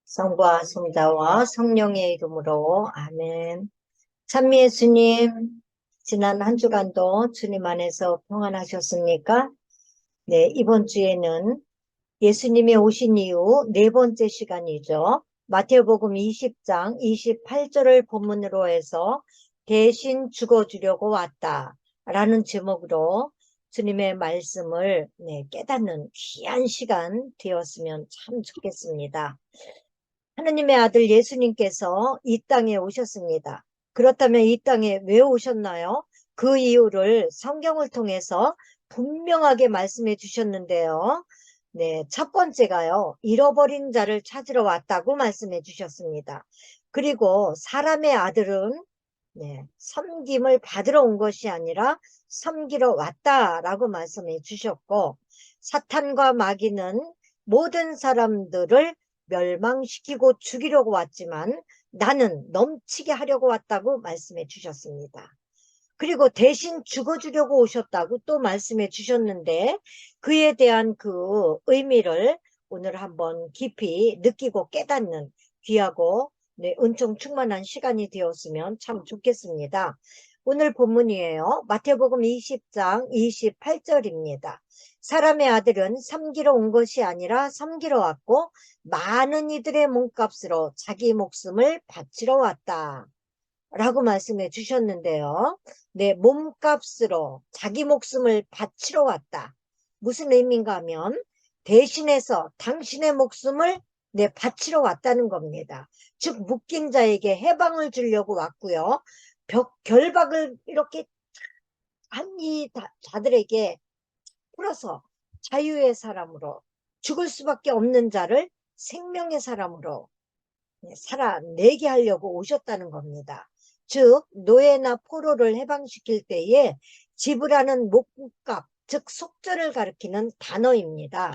성부와 성자와 성령의 이름으로 아멘. 찬미 예수님, 지난 한 주간도 주님 안에서 평안하셨습니까? 네, 이번 주에는 예수님이 오신 이후 네 번째 시간이죠. 마태복음 20장 28절을 본문으로 해서 대신 죽어주려고 왔다 라는 제목으로 주님의 말씀을 깨닫는 귀한 시간 되었으면 참 좋겠습니다. 하느님의 아들 예수님께서 이 땅에 오셨습니다. 그렇다면 이 땅에 왜 오셨나요? 그 이유를 성경을 통해서 분명하게 말씀해 주셨는데요. 네, 첫 번째가요, 잃어버린 자를 찾으러 왔다고 말씀해 주셨습니다. 그리고 사람의 아들은 섬김을 받으러 온 것이 아니라 섬기러 왔다라고 말씀해 주셨고, 사탄과 마귀는 모든 사람들을 멸망시키고 죽이려고 왔지만 나는 넘치게 하려고 왔다고 말씀해 주셨습니다. 그리고 대신 죽어주려고 오셨다고 또 말씀해 주셨는데, 그에 대한 그 의미를 오늘 한번 깊이 느끼고 깨닫는 귀하고 은총 충만한 시간이 되었으면 참 좋겠습니다. 오늘 본문이에요. 마태복음 20장 28절입니다. 사람의 아들은 섬기러 온 것이 아니라 섬기러 왔고 많은 이들의 몸값으로 자기 목숨을 바치러 왔다 라고 말씀해 주셨는데요. 네, 몸값으로 자기 목숨을 바치러 왔다. 무슨 의미인가 하면 대신해서 당신의 목숨을 바치러 왔다는 겁니다. 즉 묶인 자에게 해방을 주려고 왔고요. 결박을 이렇게 한 이 자들에게 풀어서 자유의 사람으로, 죽을 수밖에 없는 자를 생명의 사람으로 살아내게 하려고 오셨다는 겁니다. 즉 노예나 포로를 해방시킬 때에 지불하는 목값, 즉 속죄를 가리키는 단어입니다.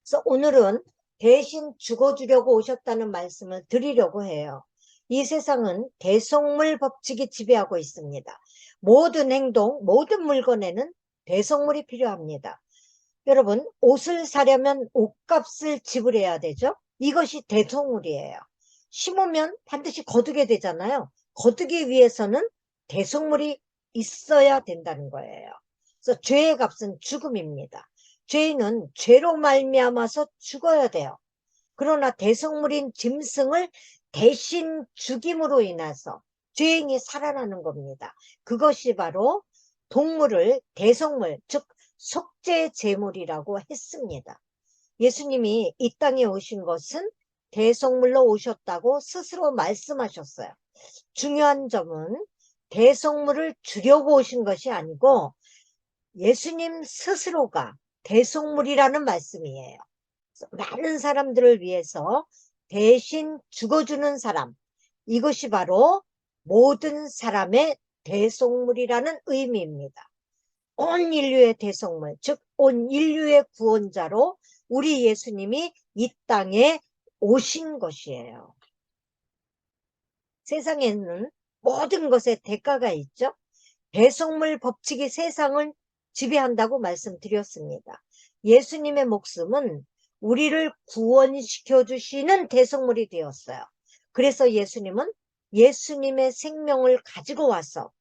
그래서 오늘은 대신 죽어주려고 오셨다는 말씀을 드리려고 해요. 이 세상은 대속물 법칙이 지배하고 있습니다. 모든 행동, 모든 물건에는 대속물이 필요합니다. 여러분, 옷을 사려면 옷값을 지불해야 되죠? 이것이 대속물이에요. 심으면 반드시 거두게 되잖아요. 거두기 위해서는 대속물이 있어야 된다는 거예요. 그래서 죄의 값은 죽음입니다. 죄인은 죄로 말미암아서 죽어야 돼요. 그러나 대속물인 짐승을 대신 죽임으로 인해서 죄인이 살아나는 겁니다. 그것이 바로 동물을 대속물, 즉 속죄 제물이라고 했습니다. 예수님이 이 땅에 오신 것은 대속물로 오셨다고 스스로 말씀하셨어요. 중요한 점은 대속물을 주려고 오신 것이 아니고 예수님 스스로가 대속물이라는 말씀이에요. 많은 사람들을 위해서 대신 죽어주는 사람, 이것이 바로 모든 사람의 대속물이라는 의미입니다. 온 인류의 대속물, 즉 온 인류의 구원자로 우리 예수님이 이 땅에 오신 것이에요. 세상에는 모든 것에 대가가 있죠. 대속물 법칙이 세상을 지배한다고 말씀드렸습니다. 예수님의 목숨은 우리를 구원시켜 주시는 대속물이 되었어요. 그래서 예수님은 예수님의 생명을 가지고 와서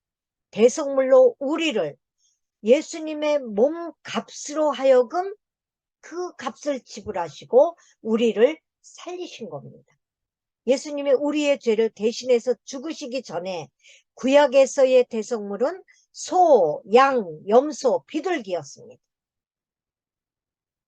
대속물로 우리를 예수님의 몸값으로 하여금 그 값을 지불하시고 우리를 살리신 겁니다. 예수님이 우리의 죄를 대신해서 죽으시기 전에 구약에서의 대속물은 소, 양, 염소, 비둘기였습니다.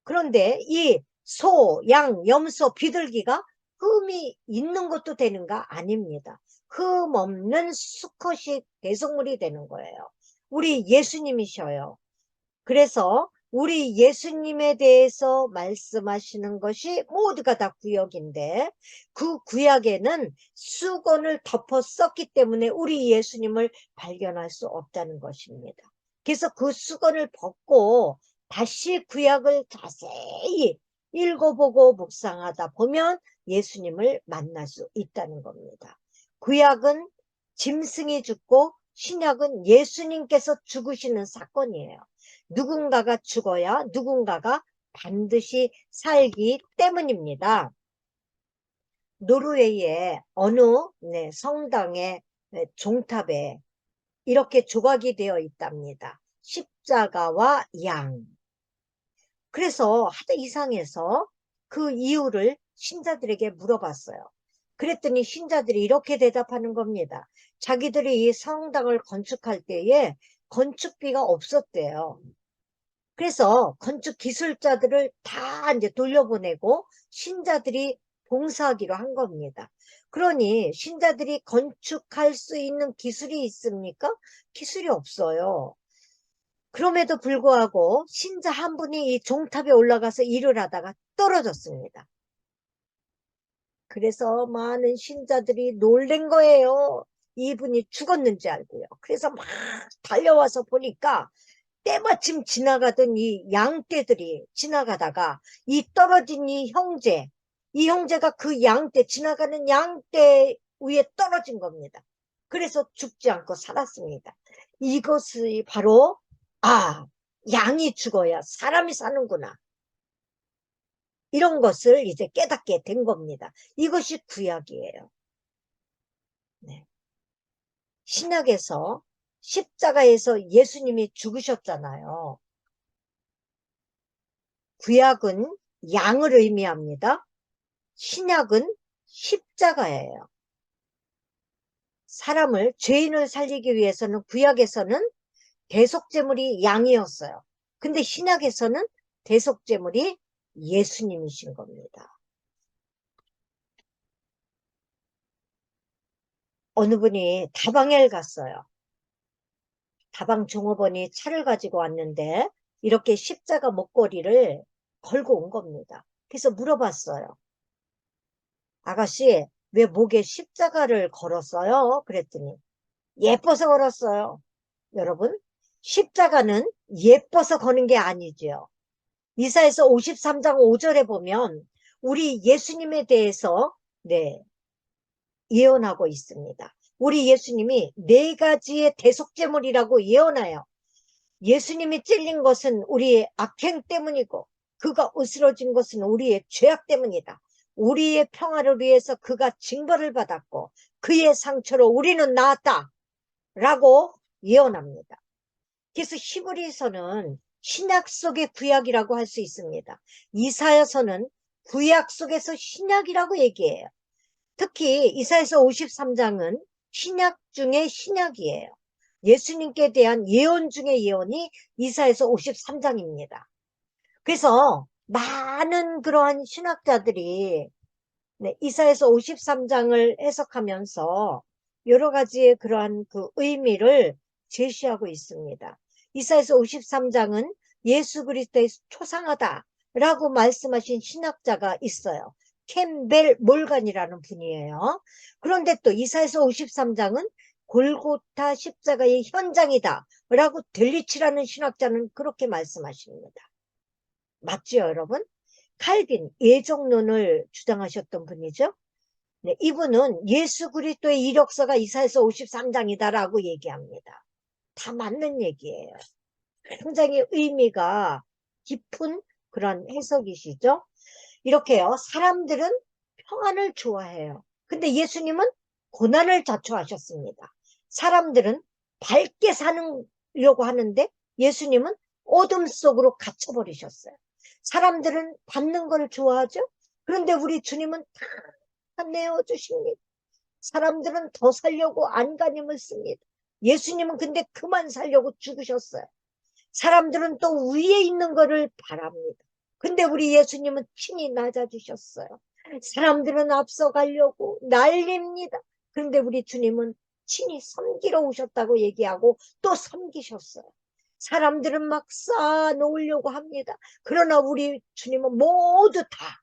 그런데 이 소, 양, 염소, 비둘기가 흠이 있는 것도 되는가? 아닙니다. 흠 없는 수컷이 대속물이 되는 거예요. 우리 예수님이셔요. 그래서 우리 예수님에 대해서 말씀하시는 것이 모두가 다 구약인데 그 구약에는 수건을 덮어 썼기 때문에 우리 예수님을 발견할 수 없다는 것입니다. 그래서 그 수건을 벗고 다시 구약을 자세히 읽어보고 묵상하다 보면 예수님을 만날 수 있다는 겁니다. 구약은 짐승이 죽고 신약은 예수님께서 죽으시는 사건이에요. 누군가가 죽어야 누군가가 반드시 살기 때문입니다. 노르웨이의 어느 성당의 종탑에 이렇게 조각이 되어 있답니다. 십자가와 양. 그래서 하도 이상해서 그 이유를 신자들에게 물어봤어요. 그랬더니 신자들이 이렇게 대답하는 겁니다. 자기들이 이 성당을 건축할 때에 건축비가 없었대요. 그래서 건축 기술자들을 다 이제 돌려보내고 신자들이 봉사하기로 한 겁니다. 그러니 신자들이 건축할 수 있는 기술이 있습니까? 기술이 없어요. 그럼에도 불구하고 신자 한 분이 이 종탑에 올라가서 일을 하다가 떨어졌습니다. 그래서 많은 신자들이 놀란 거예요. 이분이 죽었는지 알고요. 그래서 막 달려와서 보니까 때마침 지나가던 이 양떼들이 지나가다가 이 떨어진 이 형제가 그 양떼, 지나가는 양떼 위에 떨어진 겁니다. 그래서 죽지 않고 살았습니다. 이것이 바로 양이 죽어야 사람이 사는구나. 이런 것을 이제 깨닫게 된 겁니다. 이것이 구약이에요. 네. 신약에서 십자가에서 예수님이 죽으셨잖아요. 구약은 양을 의미합니다. 신약은 십자가예요. 사람을, 죄인을 살리기 위해서는 구약에서는 대속제물이 양이었어요. 근데 신약에서는 대속제물이 예수님이신 겁니다. 어느 분이 다방에 갔어요. 다방 종업원이 차를 가지고 왔는데 이렇게 십자가 목걸이를 걸고 온 겁니다. 그래서 물어봤어요. 아가씨, 왜 목에 십자가를 걸었어요? 그랬더니 예뻐서 걸었어요. 여러분, 십자가는 예뻐서 거는 게 아니죠. 이사야서 53장 5절에 보면 우리 예수님에 대해서 예언하고 있습니다. 우리 예수님이 4가지의 대속제물이라고 예언해요. 예수님이 찔린 것은 우리의 악행 때문이고 그가 으스러진 것은 우리의 죄악 때문이다. 우리의 평화를 위해서 그가 징벌을 받았고 그의 상처로 우리는 나았다 라고 예언합니다. 그래서 히브리서는 신약 속의 구약이라고 할 수 있습니다. 이사야서는 구약 속에서 신약이라고 얘기해요. 특히 이사야서 53장은 신약 중에 신약이에요. 예수님께 대한 예언 중에 예언이 이사야서 53장입니다. 그래서 많은 그러한 신학자들이 이사야서 53장을 해석하면서 여러 가지의 그러한 그 의미를 제시하고 있습니다. 이사야서 53장은 예수 그리스도의 초상하다라고 말씀하신 신학자가 있어요. 캠벨 몰간이라는 분이에요. 그런데 또 이사야서 53장은 골고타 십자가의 현장이다 라고 델리치라는 신학자는 그렇게 말씀하십니다. 맞죠, 여러분? 칼빈, 예정론을 주장하셨던 분이죠. 네, 이분은 예수 그리스도의 이력서가 이사야서 53장이다라고 얘기합니다. 다 맞는 얘기예요. 굉장히 의미가 깊은 그런 해석이시죠. 이렇게요. 사람들은 평안을 좋아해요. 근데 예수님은 고난을 자초하셨습니다. 사람들은 밝게 사려고 하는데 예수님은 어둠 속으로 갇혀버리셨어요. 사람들은 받는 걸 좋아하죠. 그런데 우리 주님은 다 내어주십니다. 사람들은 더 살려고 안간힘을 씁니다. 예수님은 근데 그만 살려고 죽으셨어요. 사람들은 또 위에 있는 거를 바랍니다. 근데 우리 예수님은 친히 낮아지셨어요. 사람들은 앞서가려고 난립니다. 그런데 우리 주님은 친히 섬기러 오셨다고 얘기하고 또 섬기셨어요. 사람들은 막 쌓아놓으려고 합니다. 그러나 우리 주님은 모두 다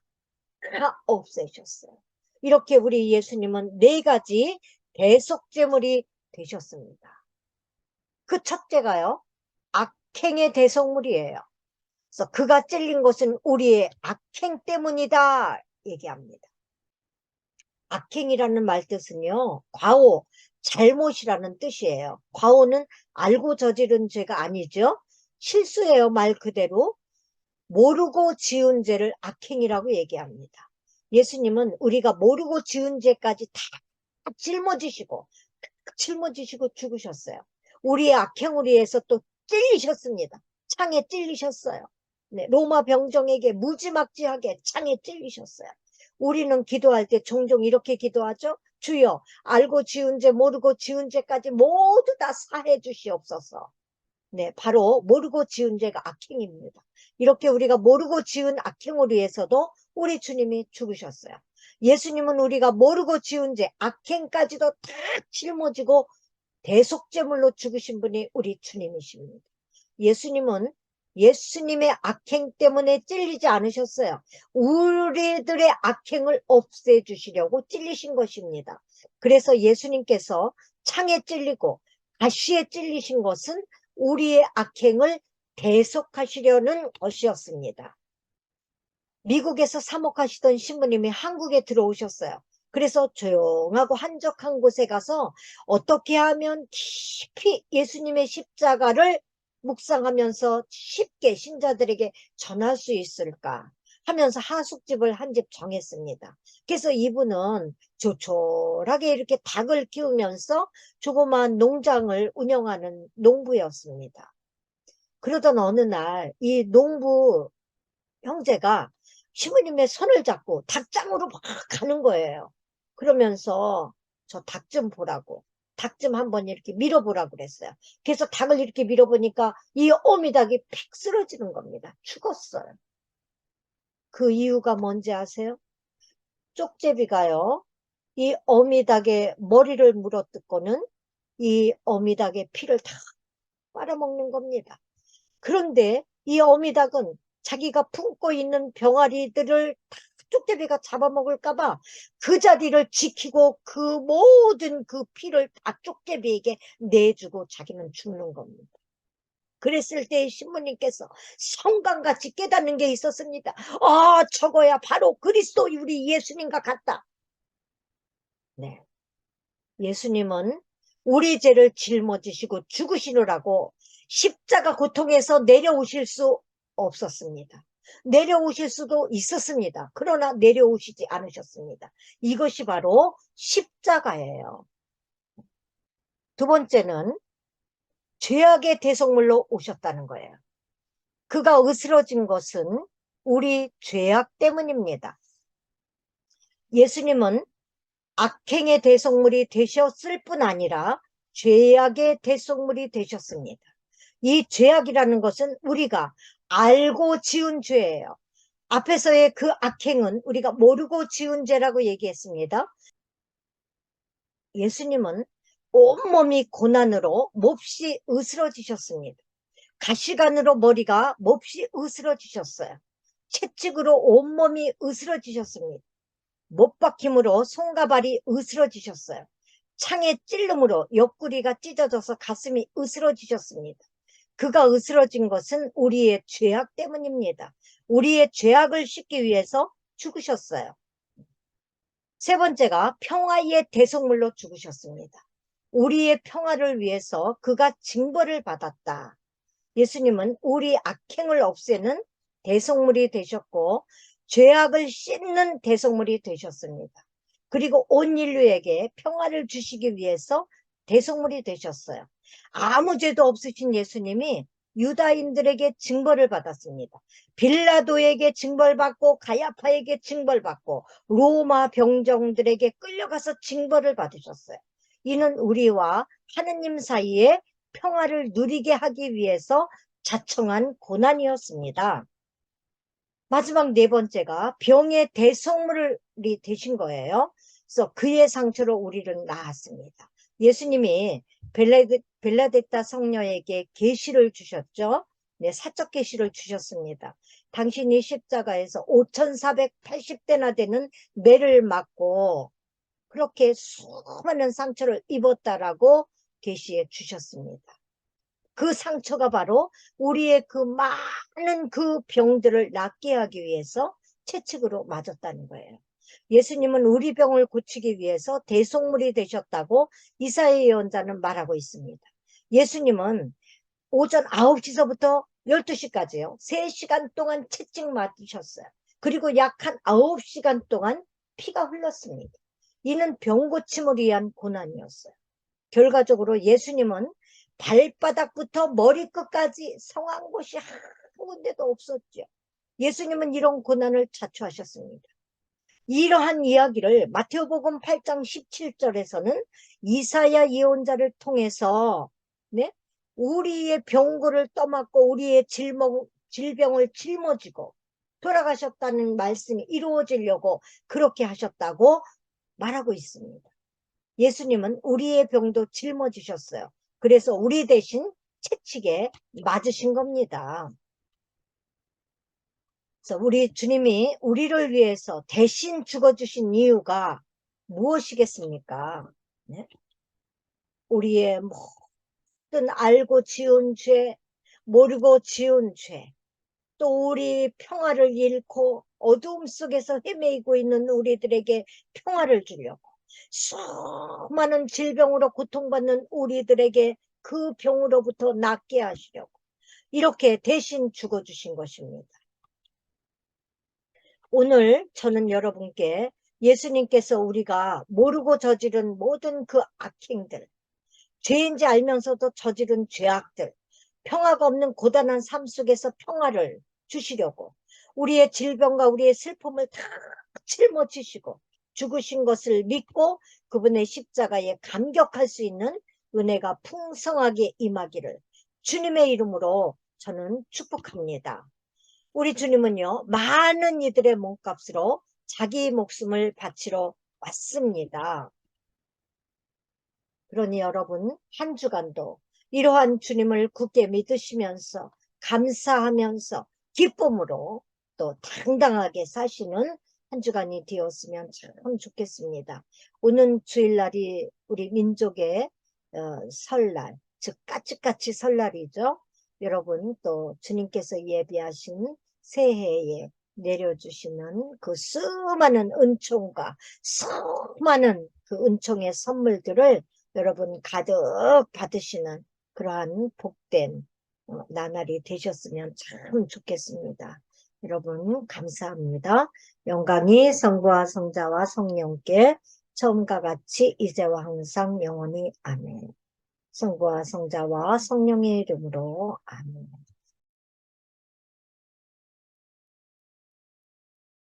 없애셨어요. 이렇게 우리 예수님은 4가지 대속제물이 되셨습니다. 그 첫째가요, 악행의 대속물이에요. 그래서 그가 찔린 것은 우리의 악행 때문이다 얘기합니다. 악행이라는 말 뜻은요, 과오, 잘못이라는 뜻이에요. 과오는 알고 저지른 죄가 아니죠. 실수예요. 말 그대로 모르고 지은 죄를 악행이라고 얘기합니다. 예수님은 우리가 모르고 지은 죄까지 다 짊어지시고 죽으셨어요. 우리의 악행을 위해서 또 찔리셨습니다. 창에 찔리셨어요. 네, 로마 병정에게 무지막지하게 창에 찔리셨어요. 우리는 기도할 때 종종 이렇게 기도하죠. 주여, 알고 지은 죄 모르고 지은 죄까지 모두 다 사해 주시옵소서. 네, 바로 모르고 지은 죄가 악행입니다. 이렇게 우리가 모르고 지은 악행을 위해서도 우리 주님이 죽으셨어요. 예수님은 우리가 모르고 지은 죄, 악행까지도 다 짊어지고 대속제물로 죽으신 분이 우리 주님이십니다. 예수님은 예수님의 악행 때문에 찔리지 않으셨어요. 우리들의 악행을 없애주시려고 찔리신 것입니다. 그래서 예수님께서 창에 찔리고 가시에 찔리신 것은 우리의 악행을 대속하시려는 것이었습니다. 미국에서 사목하시던 신부님이 한국에 들어오셨어요. 그래서 조용하고 한적한 곳에 가서 어떻게 하면 깊이 예수님의 십자가를 묵상하면서 쉽게 신자들에게 전할 수 있을까 하면서 하숙집을 한 집 정했습니다. 그래서 이분은 조촐하게 이렇게 닭을 키우면서 조그마한 농장을 운영하는 농부였습니다. 그러던 어느 날 이 농부 형제가 시부님의 손을 잡고 닭장으로 막 가는 거예요. 그러면서 저 닭 좀 보라고, 닭 좀 한번 이렇게 밀어보라고 그랬어요. 그래서 닭을 이렇게 밀어보니까 이 어미닭이 픽 쓰러지는 겁니다. 죽었어요. 그 이유가 뭔지 아세요? 쪽제비가요, 이 어미닭의 머리를 물어뜯고는 이 어미닭의 피를 다 빨아먹는 겁니다. 그런데 이 어미닭은 자기가 품고 있는 병아리들을 다 쪽제비가 잡아먹을까봐 그 자리를 지키고 그 모든 그 피를 다 쪽제비에게 내주고 자기는 죽는 겁니다. 그랬을 때 신부님께서 성광같이 깨닫는 게 있었습니다. 아, 저거야 바로 그리스도 우리 예수님과 같다. 네, 예수님은 우리 죄를 짊어지시고 죽으시느라고 십자가 고통에서 내려오실 수 없었습니다. 내려오실 수도 있었습니다. 그러나 내려오시지 않으셨습니다. 이것이 바로 십자가예요. 두 번째는 죄악의 대속물로 오셨다는 거예요. 그가 으스러진 것은 우리 죄악 때문입니다. 예수님은 악행의 대속물이 되셨을 뿐 아니라 죄악의 대속물이 되셨습니다. 이 죄악이라는 것은 우리가 알고 지은 죄예요. 앞에서의 그 악행은 우리가 모르고 지은 죄라고 얘기했습니다. 예수님은 온몸이 고난으로 몹시 으스러지셨습니다. 가시관으로 머리가 몹시 으스러지셨어요. 채찍으로 온몸이 으스러지셨습니다. 못박힘으로 손과 발이 으스러지셨어요. 창에 찔름으로 옆구리가 찢어져서 가슴이 으스러지셨습니다. 그가 으스러진 것은 우리의 죄악 때문입니다. 우리의 죄악을 씻기 위해서 죽으셨어요. 세 번째가 평화의 대속물로 죽으셨습니다. 우리의 평화를 위해서 그가 징벌을 받았다. 예수님은 우리 악행을 없애는 대속물이 되셨고 죄악을 씻는 대속물이 되셨습니다. 그리고 온 인류에게 평화를 주시기 위해서 대속물이 되셨어요. 아무 죄도 없으신 예수님이 유다인들에게 징벌을 받았습니다. 빌라도에게 징벌받고 가야파에게 징벌받고 로마 병정들에게 끌려가서 징벌을 받으셨어요. 이는 우리와 하느님 사이에 평화를 누리게 하기 위해서 자청한 고난이었습니다. 마지막 네 번째가 병의 대속물이 되신 거예요. 그래서 그의 상처로 우리를 낳았습니다. 예수님이 벨라데타 성녀에게 계시를 주셨죠. 네, 사적 계시를 주셨습니다. 당신이 십자가에서 5,480대나 되는 매를 맞고 그렇게 수많은 상처를 입었다라고 계시해 주셨습니다. 그 상처가 바로 우리의 그 많은 그 병들을 낫게 하기 위해서 채찍으로 맞았다는 거예요. 예수님은 우리 병을 고치기 위해서 대속물이 되셨다고 이사야 예언자는 말하고 있습니다. 예수님은 오전 9시서부터 12시까지요. 3시간 동안 채찍 맞으셨어요. 그리고 약 한 9시간 동안 피가 흘렀습니다. 이는 병 고침을 위한 고난이었어요. 결과적으로 예수님은 발바닥부터 머리끝까지 성한 곳이 한 군데도 없었죠. 예수님은 이런 고난을 자초하셨습니다. 이러한 이야기를 마태복음 8장 17절에서는 이사야 예언자를 통해서 네? 우리의 병고를 떠맡고 우리의 질병을 짊어지고 돌아가셨다는 말씀이 이루어지려고 그렇게 하셨다고 말하고 있습니다. 예수님은 우리의 병도 짊어지셨어요. 그래서 우리 대신 채찍에 맞으신 겁니다. 그래서 우리 주님이 우리를 위해서 대신 죽어주신 이유가 무엇이겠습니까? 네? 우리의 모든 알고 지은 죄, 모르고 지은 죄, 또 우리 평화를 잃고 어두움 속에서 헤매이고 있는 우리들에게 평화를 주려고, 수많은 질병으로 고통받는 우리들에게 그 병으로부터 낫게 하시려고 이렇게 대신 죽어주신 것입니다. 오늘 저는 여러분께 예수님께서 우리가 모르고 저지른 모든 그 악행들, 죄인지 알면서도 저지른 죄악들, 평화가 없는 고단한 삶 속에서 평화를 주시려고 우리의 질병과 우리의 슬픔을 다 짊어지시고 죽으신 것을 믿고 그분의 십자가에 감격할 수 있는 은혜가 풍성하게 임하기를 주님의 이름으로 저는 축복합니다. 우리 주님은요, 많은 이들의 몸값으로 자기 목숨을 바치러 왔습니다. 그러니 여러분, 한 주간도 이러한 주님을 굳게 믿으시면서 감사하면서 기쁨으로 또 당당하게 사시는 한 주간이 되었으면 참 좋겠습니다. 오는 주일날이 우리 민족의 설날, 즉 까치까치 설날이죠. 여러분 또 주님께서 예비하신 새해에 내려주시는 그 수많은 은총과 수많은 그 은총의 선물들을 여러분 가득 받으시는 그러한 복된 나날이 되셨으면 참 좋겠습니다. 여러분 감사합니다. 영광이 성부와 성자와 성령께 처음과 같이 이제와 항상 영원히 아멘. 성부와 성자와 성령의 이름으로 아멘.